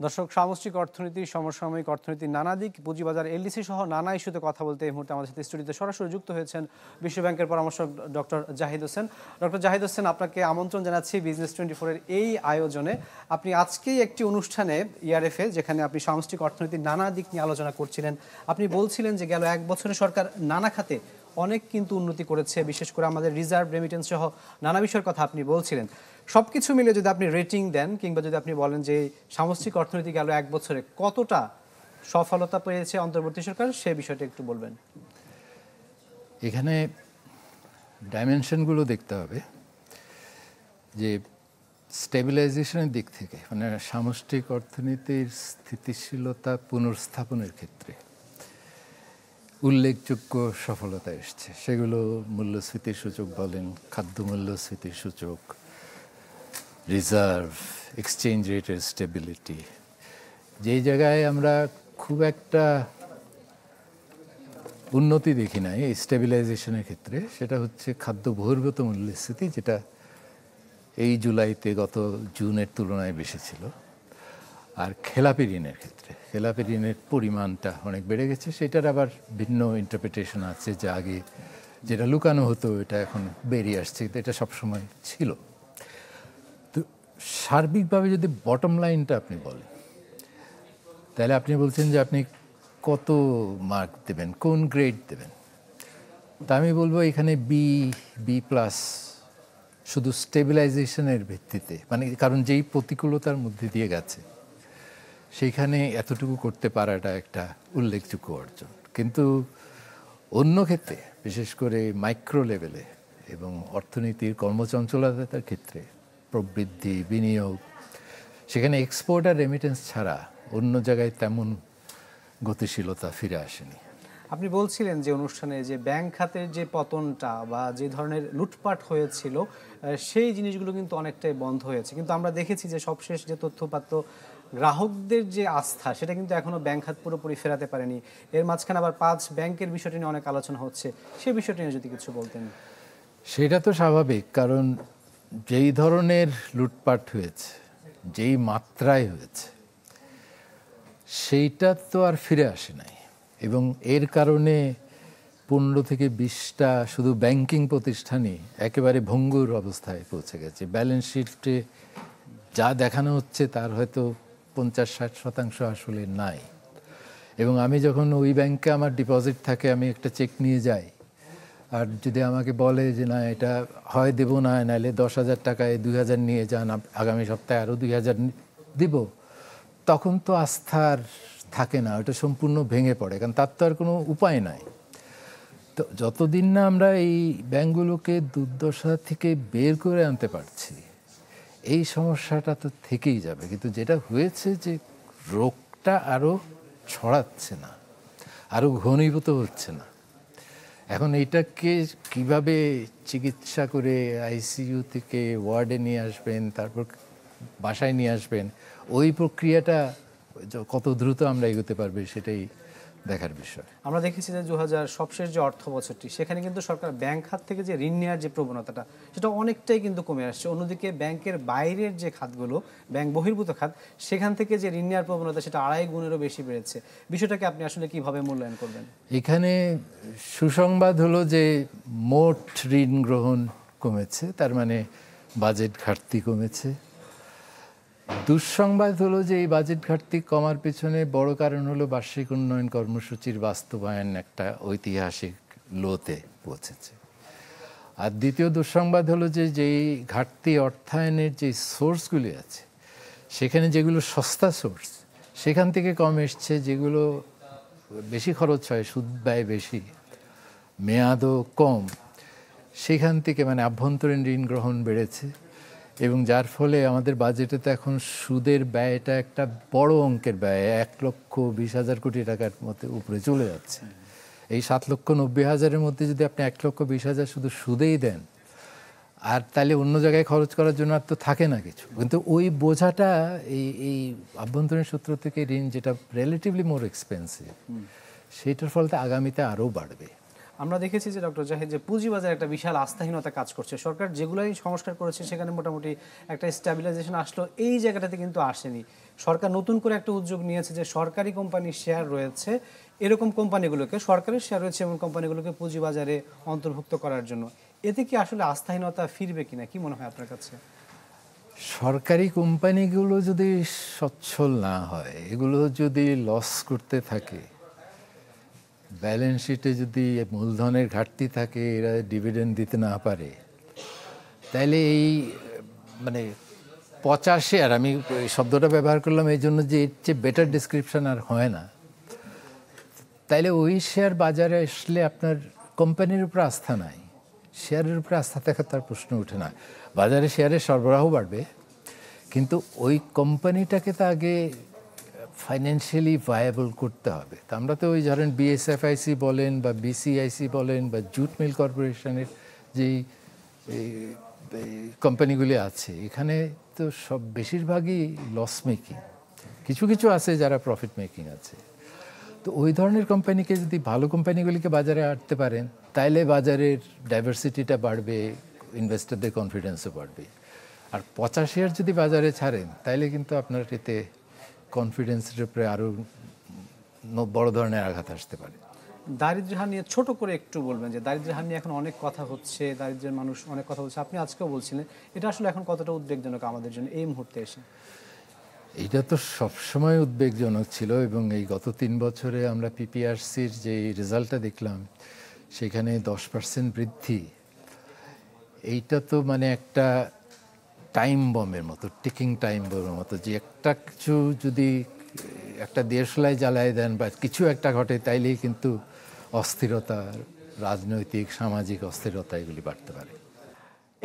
দর্শক, সামষ্টিক অর্থনীতি, সমসাময়িক অর্থনীতির নানা দিক, পুঁজিবাজার, এলডিসি সহ নানা ইস্যুতে কথা বলতে এই মুহূর্তে আমাদের সাথে স্টুডিওতে সরাসরি যুক্ত হয়েছেন বিশ্ব ব্যাংকের পরামর্শক ডক্টর জাহিদ হোসেন। ডক্টর জাহিদ হোসেন, আপনাকে আমন্ত্রণ জানাচ্ছি বিজনেস 24-এর এই আয়োজনে। আপনি আজকেই একটি অনুষ্ঠানে ইআরএফে, যেখানে আপনি সামষ্টিক অর্থনীতির নানা দিক নিয়ে আলোচনা করছিলেন, আপনি বলছিলেন যে গেল এক বছরে সরকার নানা খাতে অনেক কিন্তু উন্নতি করেছে, বিশেষ করে আমাদের রিজার্ভ, রেমিটেন্স সহ নানা বিষয়ের কথা আপনি বলছিলেন। সব কিছু মিলে যদি আপনি রেটিং দেন, কিংবা যদি আপনি বলেন যে সামষ্টিক অর্থনীতি গেল এক বছরে কতটা সফলতা পেয়েছে অন্তর্বর্তী সরকার, সে বিষয়টা একটু বলবেন। এখানে ডাইমেনশনগুলো দেখতে হবে যে স্টেবিলাইজেশনের দিক থেকে, মানে সামষ্টিক অর্থনীতির স্থিতিশীলতা পুনর্স্থাপনের ক্ষেত্রে উল্লেখযোগ্য সফলতা এসছে। সেগুলো মূল্যস্ফীতির সূচক বলেন, খাদ্য মূল্যস্ফীতির সূচক, রিজার্ভ, এক্সচেঞ্জ রেটের স্টেবিলিটি। যেই জায়গায় আমরা খুব একটা উন্নতি দেখি নাই এই স্টেবিলাইজেশনের ক্ষেত্রে, সেটা হচ্ছে খাদ্য বহির্ভূত মূল্যস্ফীতি, যেটা এই জুলাইতে গত জুনের তুলনায় বেশি ছিল। আর খেলাপি ঋণের ক্ষেত্রে খেলাপি ঋণের পরিমাণটা অনেক বেড়ে গেছে। সেটার আবার ভিন্ন ইন্টারপ্রিটেশন আছে, যে আগে যেটা লুকানো হতো এটা এখন বেরিয়ে আসছে, এটা সবসময় ছিল। তো সার্বিকভাবে যদি বটম লাইনটা আপনি বলেন, তাহলে আপনি বলছেন যে আপনি কত মার্ক দেবেন, কোন গ্রেড দেবেন। তা আমি বলবো এখানে বি প্লাস, শুধু স্টেবিলাইজেশনের ভিত্তিতে, মানে কারণ যেই প্রতিকূলতার মধ্যে দিয়ে গেছে সেইখানে এতটুকু করতে পারাটা একটা উল্লেখযোগ্য অর্জন। কিন্তু অন্য ক্ষেত্রে, বিশেষ করে মাইক্রো লেভেলে এবং অর্থনীতির কর্মচঞ্চলতার ক্ষেত্রে, প্রবৃদ্ধি, বিনিয়োগ, সেখানে এক্সপোর্ট আর রেমিটেন্স ছাড়া অন্য জায়গায় তেমন গতিশীলতা ফিরে আসেনি। আপনি বলছিলেন যে অনুষ্ঠানে যে ব্যাংক খাতের যে পতনটা বা যে ধরনের লুটপাট হয়েছিল, সেই জিনিসগুলো কিন্তু অনেকটাই বন্ধ হয়েছে। কিন্তু আমরা দেখেছি যে সবশেষ যে তথ্যপাত্র, গ্রাহকদের যে আস্থা, সেটা কিন্তু এখনো ব্যাংক খাত পুরোপুরি ফেরাতে পারেনি। এর মাঝখানে আবার 5 ব্যাংকের বিষয়টি নিয়ে অনেক আলোচনা হচ্ছে, সেই বিষয়টি নিয়ে যদি কিছু বলতেন। সেটা তো স্বাভাবিক, কারণ যেই ধরনের লুটপাট হয়েছে, যেই মাত্রায় হয়েছে, সেইটা তো আর ফিরে আসে নাই। এবং এর কারণে 15 থেকে 20টা শুধু ব্যাংকিং প্রতিষ্ঠানই একেবারে ভঙ্গুর অবস্থায় পৌঁছে গেছে। ব্যালেন্স শিটে যা দেখানো হচ্ছে তার হয়তো 50-60% আসলে নাই। এবং আমি যখন ওই ব্যাংকে আমার ডিপোজিট থাকে, আমি একটা চেক নিয়ে যাই, আর যদি আমাকে বলে যে না, এটা হয় দেবো না, নাহলে 10,000 টাকায় 2,000 নিয়ে যান, আগামী সপ্তাহে আরও 2,000 দিব, তখন তো আস্থার থাকে না, ওটা সম্পূর্ণ ভেঙে পড়ে, কারণ তার তো আর কোনো উপায় নাই। তো যতদিন না আমরা এই ব্যাংকগুলোকে দুর্দশা থেকে বের করে আনতে পারছি, এই সমস্যাটা তো থেকেই যাবে। কিন্তু যেটা হয়েছে যে রোগটা আরও ছড়াচ্ছে না, আরও ঘনীভূত হচ্ছে না। এখন এইটাকে কিভাবে চিকিৎসা করে আইসিইউ থেকে ওয়ার্ডে নিয়ে আসবেন, তারপর বাসায় নিয়ে আসবেন, ওই প্রক্রিয়াটা কত দ্রুত আমরা এগোতে পারবে, সেটাই দেখার বিষয়। আমরা দেখেছি যে 2000 সবশেষ যে অর্থ বছরটি, সেখানে কিন্তু সরকার ব্যাংক খাত থেকে যে ঋণ নেওয়ার যে প্রবণতাটা, সেটা অনেকটাই কিন্তু কমে আসছে। অন্যদিকে ব্যাংকের বাইরের যে খাতগুলো, ব্যাংক বহির্ভূত খাত, সেখান থেকে যে ঋণ নেওয়ার প্রবণতা, সেটা 2.5 গুণেরও বেশি বেড়েছে। বিষয়টাকে আপনি আসলে কিভাবে মূল্যায়ন করবেন? এখানে সুসংবাদ হলো যে মোট ঋণ গ্রহণ কমেছে, তার মানে বাজেট ঘাটতি কমেছে। দুঃসংবাদ হলো যে এই বাজেট ঘাটতি কমার পেছনে বড় কারণ হলো বার্ষিক উন্নয়ন কর্মসূচির বাস্তবায়ন একটা ঐতিহাসিক লোতে পৌঁছেছে। আর দ্বিতীয় দুঃসংবাদ হলো যে যেই ঘাটতি অর্থায়নের যে সোর্সগুলি আছে, সেখানে যেগুলো সস্তা সোর্স, সেখান থেকে কম এসছে। যেগুলো বেশি খরচ হয়, সুদ ব্যয় বেশি, মেয়াদও কম, সেখান থেকে মানে আভ্যন্তরীণ ঋণ গ্রহণ বেড়েছে। এবং যার ফলে আমাদের বাজেটে তো এখন সুদের ব্যয়টা একটা বড় অঙ্কের ব্যয়, 1,20,000 কোটি টাকার মধ্যে উপরে চলে যাচ্ছে। এই 7,90,000-এর মধ্যে যদি আপনি 1,20,000 শুধু সুদেই দেন, আর তাহলে অন্য জায়গায় খরচ করার জন্য আর তো থাকে না কিছু। কিন্তু ওই বোঝাটা এই আভ্যন্তরীণ সূত্র থেকে ঋণ, যেটা রিলেটিভলি মোর এক্সপেন্সিভ, সেটার ফলে আগামীতে আরও বাড়বে। আমরা দেখেছি যে ডক্টর জাহিদ, যে পুঁজিবাজারে একটা বিশাল আস্থাহীনতা কাজ করছে। সরকার যেগুলোই সংস্কার করেছে, সেখানে মোটামুটি একটা স্ট্যাবিলাইজেশন আসলো, এই জায়গাটাতে কিন্তু আসেনি। সরকার নতুন করে একটা উদ্যোগ নিয়েছে যে সরকারি কোম্পানির শেয়ার রয়েছে এরকম কোম্পানিগুলোকে, সরকারের শেয়ার রয়েছে এমন কোম্পানিগুলোকে পুঁজিবাজারে অন্তর্ভুক্ত করার জন্য। এতে কি আসলে আস্থাহীনতা ফিরবে কিনা, কি মনে হয় আপনার কাছে? সরকারি কোম্পানিগুলো যদি সচ্ছল না হয়, এগুলো যদি লস করতে থাকে, ব্যালেন্স শিটে যদি মূলধনের ঘাটতি থাকে, এরা ডিভিডেন্ড দিতে না পারে, তাইলে এই মানে পচা শেয়ার, আমি এই শব্দটা ব্যবহার করলাম এই জন্য যে এর চেয়ে বেটার ডিসক্রিপশন আর হয় না, তাইলে ওই শেয়ার বাজারে আসলে আপনার কোম্পানির উপর আস্থা নাই, শেয়ারের উপর আস্থা থাকার তার প্রশ্ন ওঠে না। বাজারে শেয়ারের সরবরাহ বাড়বে, কিন্তু ওই কোম্পানিটাকে তো আগে ফাইন্যান্সিয়ালি ভায়াবল করতে হবে। তা আমরা তো ওই ধরেন বিএসএফআইসি বলেন বা বিসিআইসি বলেন বা জুট মিল কর্পোরেশনের যেই কোম্পানিগুলি আছে, এখানে তো সব বেশিরভাগই লস মেকিং, কিছু কিছু আছে যারা প্রফিট মেকিং আছে। তো ওই ধরনের কোম্পানিকে যদি, ভালো কোম্পানিগুলিকে বাজারে আনতে পারেন, তাইলে বাজারের ডাইভার্সিটিটা বাড়বে, ইনভেস্টরদের কনফিডেন্সও বাড়বে। আর পচা শেয়ার যদি বাজারে ছাড়েন, তাইলে কিন্তু আপনার এতে কনফিডেন্সের উপরে আরও বড় ধরনের আঘাত আসতে পারে। দারিদ্র্য হার নিয়ে ছোট করে একটু বলবেন, যে দারিদ্র্য হার নিয়ে এখন অনেক কথা হচ্ছে, দারিদ্র্যের মানুষ অনেক কথা বলছে, আপনি আজকেও বলছিলেন, এটা আসলে এখন কতটা উদ্বেগজনক আমাদের জন্য এই মুহূর্তে এসে? এটা তো সবসময় উদ্বেগজনক ছিল, এবং এই গত 3 বছরে আমরা পিপিআরসির যে রেজাল্টটা দেখলাম, সেখানে 10% বৃদ্ধি, এইটা তো মানে একটা টাইম বমের মতো, টিকিং টাইম বমের মতো, যে একটা কিছু যদি একটা দেশলাই জ্বালায় দেন বা কিছু একটা ঘটে, তাইলেই কিন্তু অস্থিরতা, রাজনৈতিক সামাজিক অস্থিরতা এগুলি বাড়তে পারে।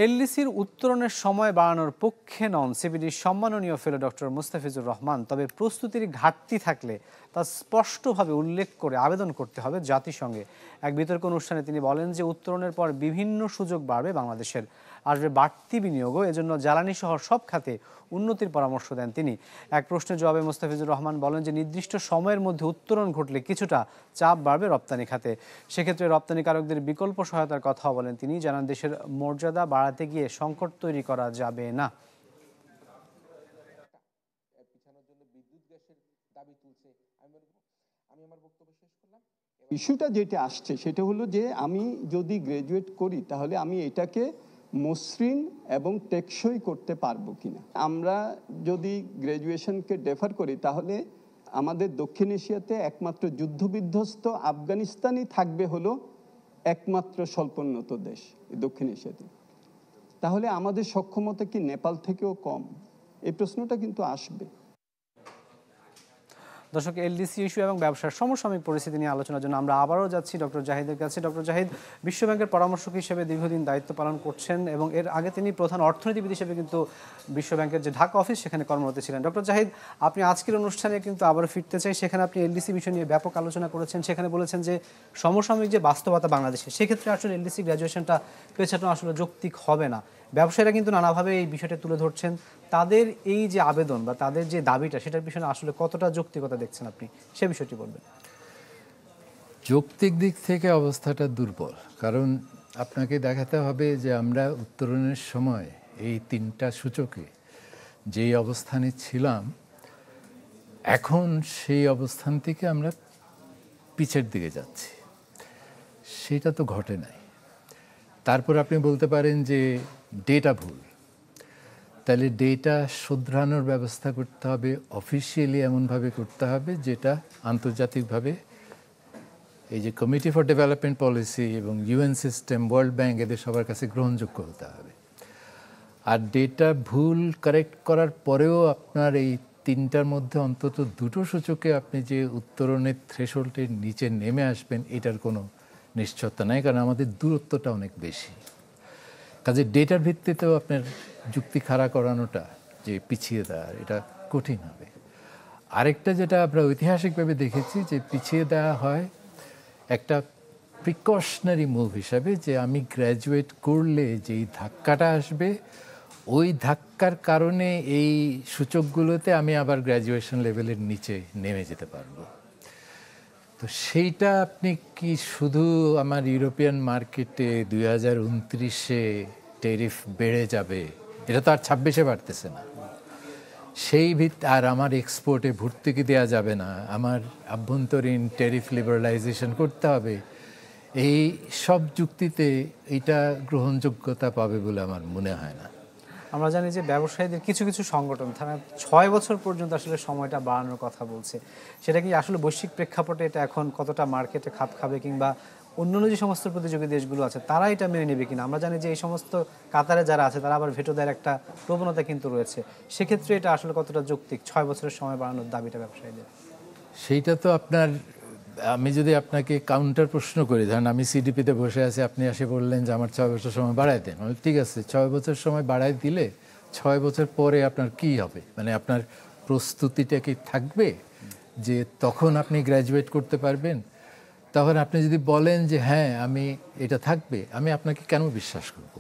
এলডিসির উত্তরণের সময় বাড়ানোর পক্ষে নন সিবিডির সম্মাননীয় ফেলো ডক্টর মুস্তাফিজুর রহমান, তবে প্রস্তুতির ঘাটতি থাকলে তা স্পষ্টভাবে উল্লেখ করে আবেদন করতে হবে জাতিসংঘে। এক বিতর্ক অনুষ্ঠানে তিনি বলেন যে উত্তরণের পর বিভিন্ন সুযোগ বাড়বে বাংলাদেশের, আসবে বাড়তি বিনিয়োগও, এজন্য জ্বালানি সহ সব খাতে উন্নতির পরামর্শ দেন তিনি। এক প্রশ্নের জবাবে মুস্তাফিজুর রহমান বলেন যে নির্দিষ্ট সময়ের মধ্যে উত্তরণ ঘটলে কিছুটা চাপ বাড়বে রপ্তানি খাতে, সেক্ষেত্রে রপ্তানিকারকদের বিকল্প সহায়তার কথাও বলেন তিনি। জানান দেশের মর্যাদা বাড়াতে গিয়ে সংকট তৈরি করা যাবে না। ইস্যুটা যেটা আসছে সেটা হলো যে আমি যদি গ্রাজুয়েট করি তাহলে আমি এটাকে মসৃণ এবং টেকসই করতে পারবো কিনা। আমরা যদি গ্রাজুয়েশনকে ডেফার করি তাহলে আমাদের দক্ষিণ এশিয়াতে একমাত্র যুদ্ধবিধ্বস্ত আফগানিস্তানই থাকবে হলো একমাত্র স্বল্পোন্নত দেশ দক্ষিণ এশিয়াতে। তাহলে আমাদের সক্ষমতা কি নেপাল থেকেও কম? এই প্রশ্নটা কিন্তু আসবে। দর্শক, এলডিসি ইস্যু এবং ব্যবসার সমসাময়িক পরিস্থিতি নিয়ে আলোচনার জন্য আমরা আবারও যাচ্ছি ডক্টর জাহিদের কাছে। ডক্টর জাহিদ বিশ্বব্যাংকের পরামর্শক হিসেবে দীর্ঘদিন দায়িত্ব পালন করছেন, এবং এর আগে তিনি প্রধান অর্থনীতিবিদ হিসেবে কিন্তু বিশ্বব্যাংকের যে ঢাকা অফিস সেখানে কর্মরত ছিলেন। ডক্টর জাহিদ, আপনি আজকের অনুষ্ঠানে কিন্তু আবারও ফিরতে চাই, সেখানে আপনি এলডিসি বিষয় নিয়ে ব্যাপক আলোচনা করেছেন। সেখানে বলেছেন যে সমসাময়িক যে বাস্তবতা বাংলাদেশে, সেক্ষেত্রে আসলে এলডিসি গ্র্যাজুয়েশনটা পেছানো আসলে যৌক্তিক হবে না। ব্যবসায়ীরা কিন্তু নানাভাবে এই বিষয়টা তুলে ধরছেন, তাদের এই যে আবেদন বা তাদের যে দাবিটা, সেটার পিছনে আসলে কতটা যৌক্তিকতা দেখছেন আপনি, সে বিষয়টি বলবেন। যৌক্তিক দিক থেকে অবস্থাটা দুর্বল, কারণ আপনাকে দেখাতে হবে যে আমরা উত্তরণের সময় এই 3টা সূচকে যেই অবস্থানে ছিলাম, এখন সেই অবস্থান থেকে আমরা পিছের দিকে যাচ্ছি, সেটা তো ঘটে নাই। তারপর আপনি বলতে পারেন যে ডেটা ভুল, তাহলে ডেটা শুধরানোর ব্যবস্থা করতে হবে, অফিসিয়ালি এমনভাবে করতে হবে যেটা আন্তর্জাতিকভাবে এই যে কমিটি ফর ডেভেলপমেন্ট পলিসি এবং ইউএন সিস্টেম, ওয়ার্ল্ড ব্যাংক, এদের সবার কাছে গ্রহণযোগ্য হতে হবে। আর ডেটা ভুল কারেক্ট করার পরেও আপনার এই 3টার মধ্যে অন্তত 2টো সূচকে আপনি যে উত্তরণের থ্রেশহোল্ডের নিচে নেমে আসবেন, এটার কোনো নিশ্চয়তা নাই, কারণ আমাদের দূরত্বটা অনেক বেশি। কাজে ডেটার ভিত্তিতেও আপনার যুক্তি খাড়া করানোটা যে পিছিয়ে দেওয়ার, এটা কঠিন হবে। আরেকটা যেটা আমরা ঐতিহাসিকভাবে দেখেছি, যে পিছিয়ে দেওয়া হয় একটা প্রিকশনারি মুভ হিসাবে, যে আমি গ্র্যাজুয়েট করলে যেই ধাক্কাটা আসবে, ওই ধাক্কার কারণে এই সূচকগুলোতে আমি আবার গ্র্যাজুয়েশন লেভেলের নিচে নেমে যেতে পারবো। তো সেইটা আপনি কি শুধু আমার ইউরোপিয়ান মার্কেটে 2029-এ ট্যারিফ বেড়ে যাবে, এটা তো আর 26-এ বাড়তেছে না, সেই আর আমার এক্সপোর্টে ভর্তুকি দেওয়া যাবে না, আমার আভ্যন্তরীণ ট্যারিফ লিবারালাইজেশন করতে হবে, এই সব যুক্তিতে এটা গ্রহণযোগ্যতা পাবে বলে আমার মনে হয় না। আমরা জানি যে ব্যবসায়ীদের কিছু কিছু সংগঠন তারা 6 বছর পর্যন্ত আসলে সময়টা বাড়ানোর কথা বলছে, সেটা কি আসলে বৈশ্বিক প্রেক্ষাপটে এটা এখন কতটা মার্কেটে খাপ খাবে, কিংবা অন্যান্য যে সমস্ত প্রতিযোগী দেশগুলো আছে তারা এটা মেনে নেবে কিনা? আমরা জানি যে এই সমস্ত কাতারে যারা আছে তারা আবার ভেটো দেওয়ার একটা প্রবণতা কিন্তু রয়েছে, সেক্ষেত্রে এটা আসলে কতটা যৌক্তিক 6 বছরের সময় বাড়ানোর দাবিটা ব্যবসায়ীদের? সেইটা তো আপনার, আমি যদি আপনাকে কাউন্টার প্রশ্ন করি, ধরেন আমি সিডিপিতে বসে আছি, আপনি এসে বললেন যে আমার 6 বছর সময় বাড়াই দেন, ঠিক আছে 6 বছর সময় বাড়াই দিলে 6 বছর পরে আপনার কি হবে, মানে আপনার প্রস্তুতিটা কি থাকবে যে তখন আপনি গ্র্যাজুয়েট করতে পারবেন? তখন আপনি যদি বলেন যে হ্যাঁ আমি এটা থাকবে, আমি আপনাকে কেন বিশ্বাস করব?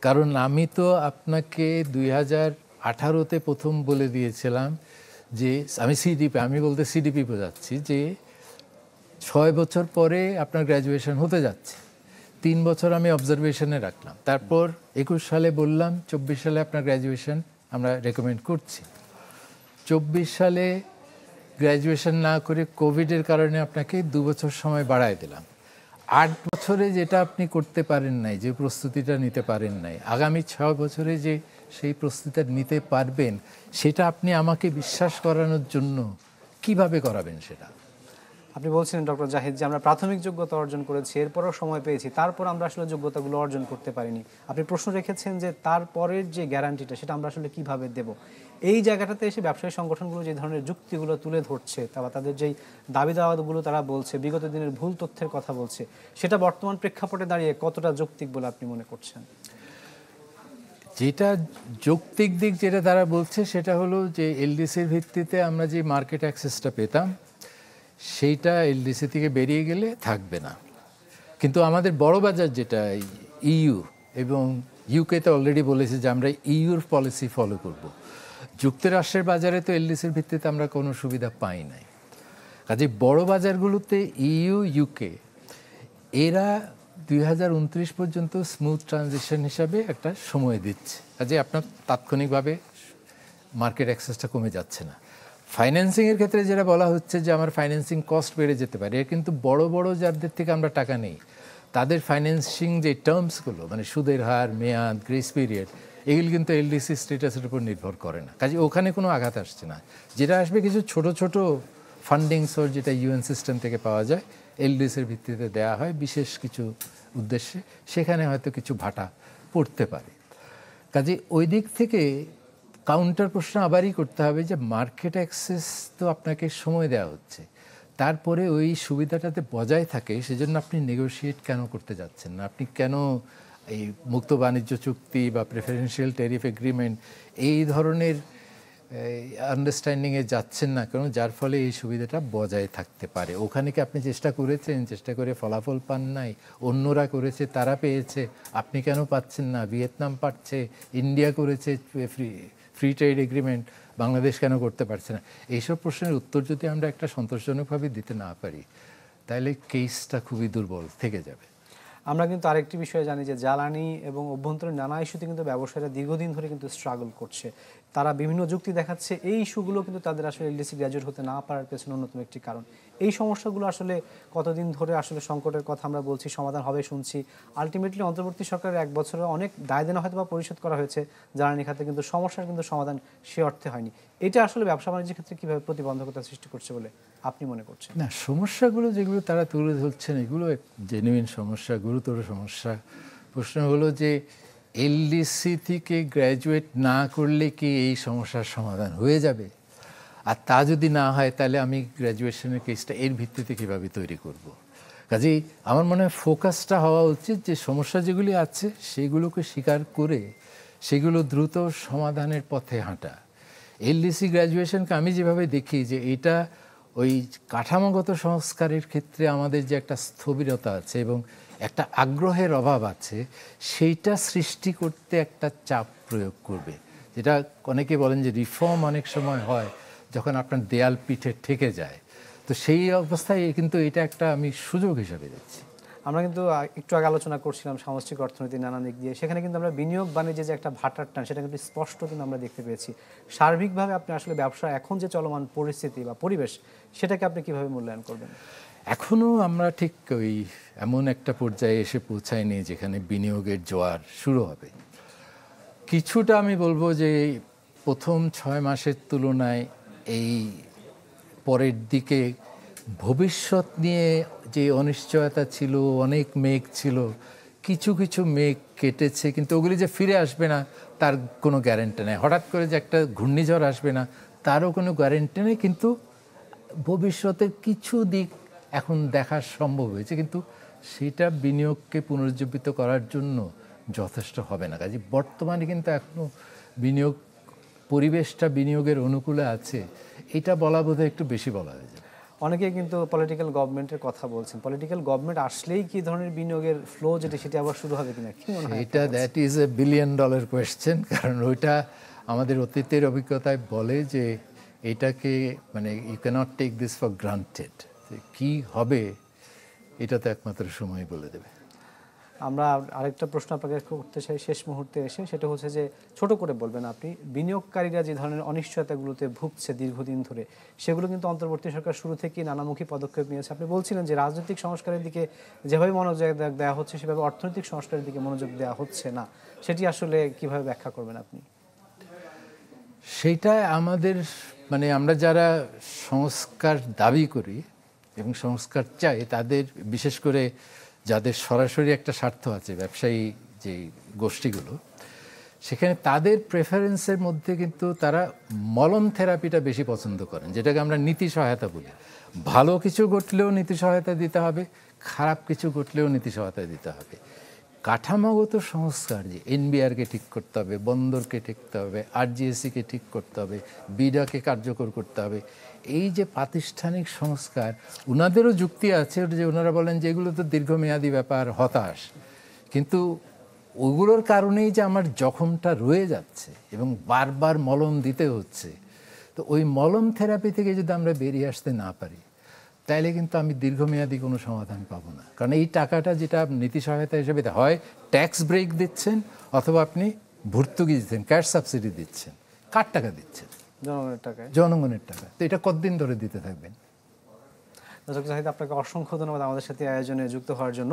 কারণ আমি তো আপনাকে 2018-তে প্রথম বলে দিয়েছিলাম যে আমি বলতে সিডিপি বোঝাচ্ছি যে 6 বছর পরে আপনার গ্র্যাজুয়েশন হতে যাচ্ছে, 3 বছর আমি অবজারভেশনে রাখলাম, তারপর 21 সালে বললাম 24 সালে আপনার গ্র্যাজুয়েশন আমরা রেকমেন্ড করছি। 24 সালে গ্র্যাজুয়েশন না করে কোভিডের কারণে আপনাকে 2 বছর সময় বাড়ায় দিলাম। 8 বছরে যেটা আপনি করতে পারেন নাই, যে প্রস্তুতিটা নিতে পারেন নাই, আগামী 6 বছরে যে সেই প্রস্তুতিটা নিতে পারবেন, সেটা আপনি আমাকে বিশ্বাস করানোর জন্য কিভাবে করাবেন সেটা? আপনি বলছিলেন ডক্টর জাহিদ যে আমরা প্রাথমিক যোগ্যতা অর্জন করেছি, এরপরও সময় পেয়েছি, তারপর আমরা আসলে যোগ্যতাগুলো অর্জন করতে পারিনি। আপনি প্রশ্ন রেখেছেন যে তারপরের যে গ্যারান্টিটা সেটা আমরা আসলে কিভাবে দেব। এই জায়গাটাতে এসে ব্যবসায়ী সংগঠনগুলো যে ধরনের যুক্তিগুলো তুলে ধরছে বা তাদের যেই দাবি দাওয়াগুলো তারা বলছে, বিগত দিনের ভুল তথ্যের কথা বলছে, সেটা বর্তমান প্রেক্ষাপটে দাঁড়িয়ে কতটা যৌক্তিক বলে আপনি মনে করছেন? যেটা যৌক্তিক দিক যেটা তারা বলছে সেটা হলো যে এলডিসির ভিত্তিতে আমরা যে মার্কেট অ্যাক্সেসটা পেতাম সেইটা এলডিসি থেকে বেরিয়ে গেলে থাকবে না। কিন্তু আমাদের বড় বাজার যেটা ইইউ এবং ইউকেতে অলরেডি বলেছে যে আমরা ইইউর পলিসি ফলো করব। যুক্তরাষ্ট্রের বাজারে তো এলডিসির ভিত্তিতে আমরা কোনো সুবিধা পাই নাই। কাজে বড় বাজারগুলোতে ইইউ ইউকে এরা 2029 পর্যন্ত স্মুথ ট্রানজিশন হিসাবে একটা সময় দিচ্ছে, কাজে আপনার তাৎক্ষণিকভাবে মার্কেট অ্যাক্সেসটা কমে যাচ্ছে না। ফাইন্যান্সিংয়ের ক্ষেত্রে যেটা বলা হচ্ছে যে আমার ফাইন্যান্সিং কস্ট বেড়ে যেতে পারে, এর কিন্তু বড় বড় যাদের থেকে আমরা টাকা নেই তাদের ফাইন্যান্সিং যে টার্মসগুলো, মানে সুদের হার, মেয়াদ, গ্রেস পিরিয়ড, এগুলো কিন্তু এলডিসি স্ট্যাটাসের উপর নির্ভর করে না, কাজে ওখানে কোনো আঘাত আসছে না। যেটা আসবে কিছু ছোট ছোট ফান্ডিং সোর্স যেটা ইউএন সিস্টেম থেকে পাওয়া যায়, এলডিসির ভিত্তিতে দেওয়া হয় বিশেষ কিছু উদ্দেশ্যে, সেখানে হয়তো কিছু ভাটা পড়তে পারে। কাজে ওই দিক থেকে কাউন্টার প্রশ্ন আবারই করতে হবে যে মার্কেট অ্যাক্সেস তো আপনাকে সময় দেওয়া হচ্ছে, তারপরে ওই সুবিধাটাতে বজায় থাকে, সেজন্য আপনি নেগোশিয়েট কেন করতে যাচ্ছেন না? আপনি কেন এই মুক্ত বাণিজ্য চুক্তি বা প্রেফারেন্সিয়াল ট্যারিফ এগ্রিমেন্ট এই ধরনের আন্ডারস্ট্যান্ডিংয়ে যাচ্ছেন না কেন, যার ফলে এই সুবিধাটা বজায় থাকতে পারে? ওখানে কি আপনি চেষ্টা করেছেন, চেষ্টা করে ফলাফল পান নাই? অন্যরা করেছে, তারা পেয়েছে, আপনি কেন পাচ্ছেন না? ভিয়েতনাম পাচ্ছে, ইন্ডিয়া করেছে ফ্রি ট্রেড এগ্রিমেন্ট, বাংলাদেশ কেন করতে পারছে না? এইসব প্রশ্নের উত্তর যদি আমরা একটা সন্তোষজনকভাবে দিতে না পারি, তাহলে কেসটা খুবই দুর্বল থেকে যাবে। আমরা কিন্তু আরেকটি বিষয়ে জানি যে জ্বালানি এবং অভ্যন্তরীণ নানা ইস্যুতে কিন্তু ব্যবসায়ীরা দীর্ঘদিন ধরে কিন্তু স্ট্রাগল করছে, তারা বিভিন্ন যুক্তি দেখাচ্ছে। এই ইস্যুগুলো কিন্তু তাদের আসলে এলডিসি গ্র্যাজুয়েট হতে না পারার পেছনে অন্যতম একটি কারণ। এই সমস্যাগুলো আসলে কতদিন ধরে আসলে সংকটের কথা আমরা বলছি, সমাধান হবে শুনছি, আলটিমেটলি অন্তর্বর্তী সরকারের 1 বছরে অনেক দায় দেনা হয়তো বা পরিশোধ করা হয়েছে জ্বালানি খাতে, কিন্তু সমস্যার কিন্তু সমাধান সে অর্থে হয়নি। এটা আসলে ব্যবসা বাণিজ্যের ক্ষেত্রে কীভাবে প্রতিবন্ধকতা সৃষ্টি করছে বলে আপনি মনে করছেন? না, সমস্যাগুলো যেগুলো তারা তুলে ধরছেন এগুলো জেনুইন সমস্যা, গুরুতর সমস্যা। প্রশ্ন হলো যে এলডিসি থেকে গ্র্যাজুয়েট না করলে কি এই সমস্যার সমাধান হয়ে যাবে? আর তা যদি না হয় তাহলে আমি গ্র্যাজুয়েশনের কেসটা এর ভিত্তিতে কীভাবে তৈরি করব? কাজেই আমার মনে হয় ফোকাসটা হওয়া উচিত যে সমস্যা যেগুলি আছে সেগুলোকে স্বীকার করে সেগুলো দ্রুত সমাধানের পথে হাঁটা। এলডিসি গ্র্যাজুয়েশনকে আমি যেভাবে দেখি যে এটা ওই কাঠামোগত সংস্কারের ক্ষেত্রে আমাদের যে একটা স্থবিরতা আছে এবং একটা আগ্রহের অভাব আছে, সেইটা সৃষ্টি করতে একটা চাপ প্রয়োগ করবে। যেটা অনেকে বলেন যে রিফর্ম অনেক সময় হয় যখন আপনার দেয়াল পিঠে ঠেকে যায়, তো সেই অবস্থায় কিন্তু এটা একটা আমি সুযোগ হিসাবে দেখছি। আমরা কিন্তু একটু আগে আলোচনা করছিলাম সামষ্টিক অর্থনীতি নানা দিক দিয়ে, সেখানে কিন্তু আমরা বিনিয়োগ বাণিজ্যে যে একটা ভাটার টান সেটা কিন্তু স্পষ্ট কিন্তু আমরা দেখতে পেয়েছি। সার্বিকভাবে আপনি আসলে ব্যবসা এখন যে চলমান পরিস্থিতি বা পরিবেশ সেটাকে আপনি কিভাবে মূল্যায়ন করবেন? এখনো আমরা ঠিক ওই এমন একটা পর্যায়ে এসে পৌঁছাইনি যেখানে বিনিয়োগের জোয়ার শুরু হবে। কিছুটা আমি বলবো যে প্রথম 6 মাসের তুলনায় এই পরের দিকে ভবিষ্যৎ নিয়ে যে অনিশ্চয়তা ছিল, অনেক মেঘ ছিল, কিছু কিছু মেঘ কেটেছে, কিন্তু ওগুলি যে ফিরে আসবে না তার কোনো গ্যারেন্টি নেই। হঠাৎ করে যে একটা ঘূর্ণিঝড় আসবে না তারও কোনো গ্যারেন্টি নেই, কিন্তু ভবিষ্যতের কিছু দিক এখন দেখা সম্ভব হয়েছে, কিন্তু সেটা বিনিয়োগকে পুনরুজ্জীবিত করার জন্য যথেষ্ট হবে না। কাজে বর্তমানে কিন্তু এখনও বিনিয়োগ পরিবেশটা বিনিয়োগের অনুকূলে আছে, এটা বলা বোধহয় একটু বেশি বলা হয়ে যাবে। অনেকেই কিন্তু পলিটিক্যাল গভর্নমেন্টের কথা বলছেন, পলিটিক্যাল গভর্নমেন্ট আসলেই কি ধরনের বিনিয়োগের ফ্লো যেটা সেটা আবার শুরু হবে কিনা, কি মনে হয়? এটা that is a $1 billion question, কারণ ওইটা আমাদের অতীতের অভিজ্ঞতায় বলে যে এটাকে মানে you can't take this for granted. কি হবে এটা তো একমাত্র সময় বলে দেবে। আমরা আরেকটা প্রশ্ন আপনাকে করতে চাই শেষ মুহূর্তে এসে, সেটা হচ্ছে যে ছোট করে বলবেন আপনি, বিনিয়োগকারীরা যে ধরনের অনিশ্চয়তাগুলোতে ভুগছে দীর্ঘদিন ধরে, সেগুলো কিন্তু অন্তর্বর্তী সরকার শুরু থেকেই নানামুখী পদক্ষেপ নিয়েছে। আপনি বলছিলেন যে রাজনৈতিক সংস্কারের দিকে যেভাবে মনোযোগ দেওয়া হচ্ছে সেভাবে অর্থনৈতিক সংস্কারের দিকে মনোযোগ দেওয়া হচ্ছে না, সেটি আসলে কিভাবে ব্যাখ্যা করবেন আপনি? সেইটা আমাদের মানে আমরা যারা সংস্কার দাবি করি এবং সংস্কার চাই, তাদের বিশেষ করে যাদের সরাসরি একটা স্বার্থ আছে, ব্যবসায়ী যে গোষ্ঠীগুলো, সেখানে তাদের প্রেফারেন্সের মধ্যে কিন্তু তারা মলম থেরাপিটা বেশি পছন্দ করেন, যেটাকে আমরা নীতি সহায়তা বলি। ভালো কিছু ঘটলেও নীতি সহায়তা দিতে হবে, খারাপ কিছু ঘটলেও নীতি সহায়তা দিতে হবে। কাঠামোগত সংস্কার, যে এনবিআরকে ঠিক করতে হবে, বন্দরকে ঠিক করতে হবে, আরজিএসিকে ঠিক করতে হবে, বিডাকে কার্যকর করতে হবে, এই যে প্রাতিষ্ঠানিক সংস্কার, ওনাদেরও যুক্তি আছে যে ওনারা বলেন যে এগুলো তো দীর্ঘমেয়াদী ব্যাপার, হতাশ, কিন্তু ওগুলোর কারণেই যে আমার জখমটা রয়ে যাচ্ছে এবং বারবার মলম দিতে হচ্ছে। তো ওই মলম থেরাপি থেকে যদি আমরা বেরিয়ে আসতে না পারি, তাইলে কিন্তু আমি দীর্ঘমেয়াদী কোনো সমাধান পাবো না। কারণ এই টাকাটা যেটা নীতি সহায়তা হিসেবে হয় ট্যাক্স ব্রেক দিচ্ছেন, অথবা আপনি ভর্তুকি দিচ্ছেন, ক্যাশ সাবসিডি দিচ্ছেন, কার টাকা দিচ্ছেন? জনগণের টাকায়। জনগণের টাকা। তো এটা কতদিন ধরে দিতে থাকবেন? ডক্টর জাহিদ, আপনাকে অসংখ্য ধন্যবাদ আমাদের সাথে আয়োজনে যুক্ত হওয়ার জন্য।